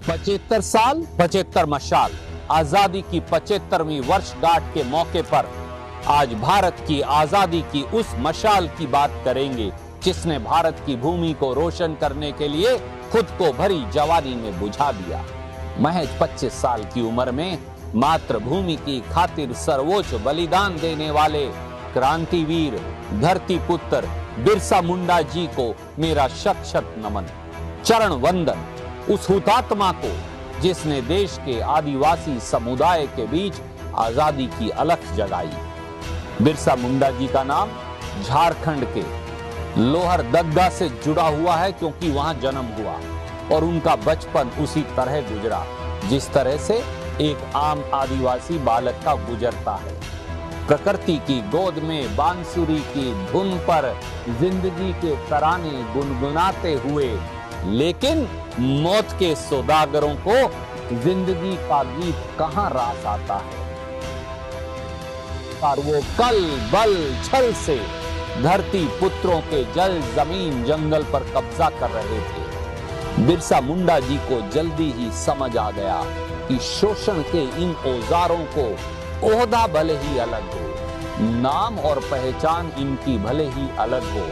75 साल 75 मशाल। आजादी की 75वीं वर्षगांठ के मौके पर आज भारत की आजादी की उस मशाल की बात करेंगे जिसने भारत की भूमि को रोशन करने के लिए खुद को भरी जवानी में बुझा दिया। महज 25 साल की उम्र में मातृभूमि की खातिर सर्वोच्च बलिदान देने वाले क्रांतिवीर धरती पुत्र बिरसा मुंडा जी को मेरा शत शत नमन, चरण वंदन उस हुतात्मा को जिसने देश के आदिवासी समुदाय के बीच आजादी की अलख जगाई। बिरसा मुंडा जी का नाम झारखंड के लोहरदग्गा से जुड़ा हुआ है क्योंकि वहां जन्म हुआ और उनका बचपन उसी तरह गुजरा जिस तरह से एक आम आदिवासी बालक का गुजरता है। प्रकृति की गोद में बांसुरी की धुन पर जिंदगी के तराने गुनगुनाते हुए, लेकिन मौत के सौदागरों को जिंदगी का गीत कहां रास आता है। और वो कल बल छल से धरती पुत्रों के जल जमीन जंगल पर कब्जा कर रहे थे। बिरसा मुंडा जी को जल्दी ही समझ आ गया कि शोषण के इन औजारों को ओहदा भले ही अलग हो, नाम और पहचान इनकी भले ही अलग हो,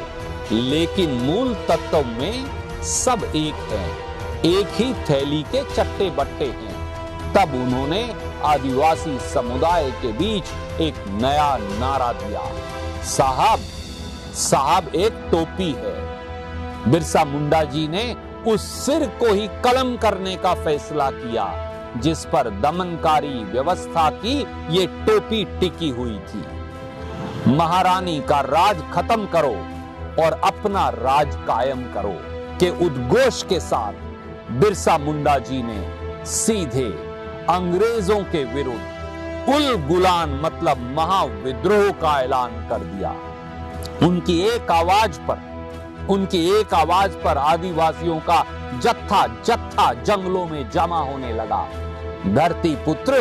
लेकिन मूल तत्व में सब एक है, एक ही थैली के चट्टे बट्टे हैं। तब उन्होंने आदिवासी समुदाय के बीच एक नया नारा दिया, साहब साहब एक टोपी है। बिरसा मुंडा जी ने उस सिर को ही कलम करने का फैसला किया जिस पर दमनकारी व्यवस्था की ये टोपी टिकी हुई थी। महारानी का राज खत्म करो और अपना राज कायम करो के उद्घोष के साथ बिरसा मुंडा जी ने सीधे अंग्रेजों के विरुद्ध उल गुलान मतलब महाविद्रोह का ऐलान कर दिया। उनकी एक आवाज पर आदिवासियों का जत्था जत्था जंगलों में जमा होने लगा। धरती पुत्र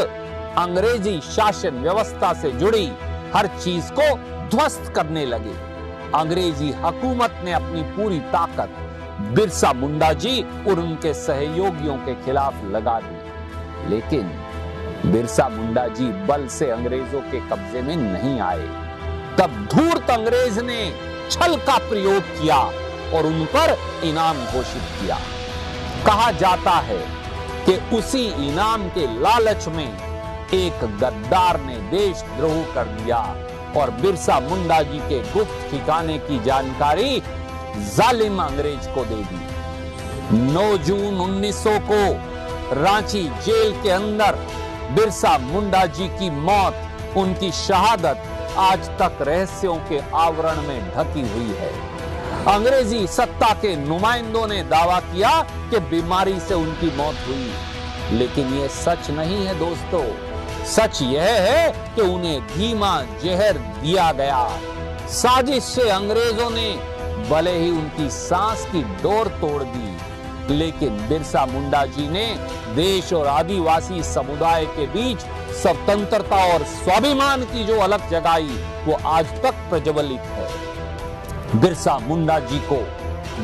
अंग्रेजी शासन व्यवस्था से जुड़ी हर चीज को ध्वस्त करने लगे। अंग्रेजी हुकूमत ने अपनी पूरी ताकत बिरसा मुंडा जी और उनके सहयोगियों के खिलाफ लगा दी, लेकिन बिरसा मुंडा जी बल से अंग्रेजों के कब्जे में नहीं आए। तब धूर्त अंग्रेज ने छल का प्रयोग किया और उन पर इनाम घोषित किया। कहा जाता है कि उसी इनाम के लालच में एक गद्दार ने देशद्रोह कर दिया और बिरसा मुंडा जी के गुप्त ठिकाने की जानकारी जालिम अंग्रेज को दे दी। 9 जून 1900 को रांची जेल के अंदर बिरसा मुंडा जी की मौत, उनकी शहादत आज तक रहस्यों के आवरण में ढकी हुई है। अंग्रेजी सत्ता के नुमाइंदों ने दावा किया कि बीमारी से उनकी मौत हुई, लेकिन यह सच नहीं है दोस्तों। सच यह है कि उन्हें धीमा जहर दिया गया। साजिश से अंग्रेजों ने भले ही उनकी सांस की डोर तोड़ दी, लेकिन बिरसा मुंडा जी ने देश और आदिवासी समुदाय के बीच स्वतंत्रता और स्वाभिमान की जो अलख जगाई वो आज तक प्रज्वलित है। बिरसा मुंडा जी को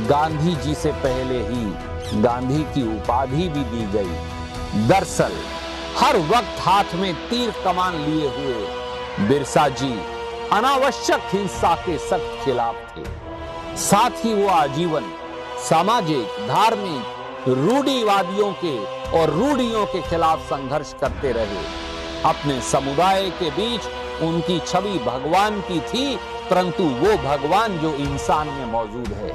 गांधी जी से पहले ही गांधी की उपाधि भी दी गई। दरअसल हर वक्त हाथ में तीर कमान लिए हुए बिरसा जी अनावश्यक हिंसा के सख्त खिलाफ थे। साथ ही वो आजीवन सामाजिक धार्मिक रूढ़िवादियों के और रूढ़ियों के खिलाफ संघर्ष करते रहे। अपने समुदाय के बीच उनकी छवि भगवान की थी, परंतु वो भगवान जो इंसान में मौजूद है।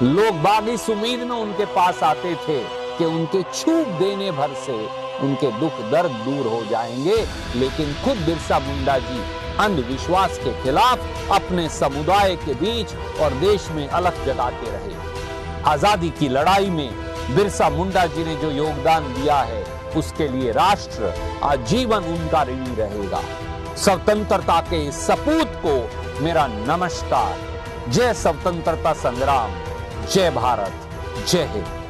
लोग बाग इस उम्मीद में उनके पास आते थे कि उनके छूट देने भर से उनके दुख दर्द दूर हो जाएंगे, लेकिन खुद बिरसा मुंडा जी अंधविश्वास के खिलाफ अपने समुदाय के बीच और देश में अलख जगाते रहे। आजादी की लड़ाई में बिरसा मुंडा जी ने जो योगदान दिया है उसके लिए राष्ट्र आजीवन उनका ऋणी रहेगा। स्वतंत्रता के सपूत को मेरा नमस्कार। जय स्वतंत्रता संग्राम, जय भारत, जय हिंद।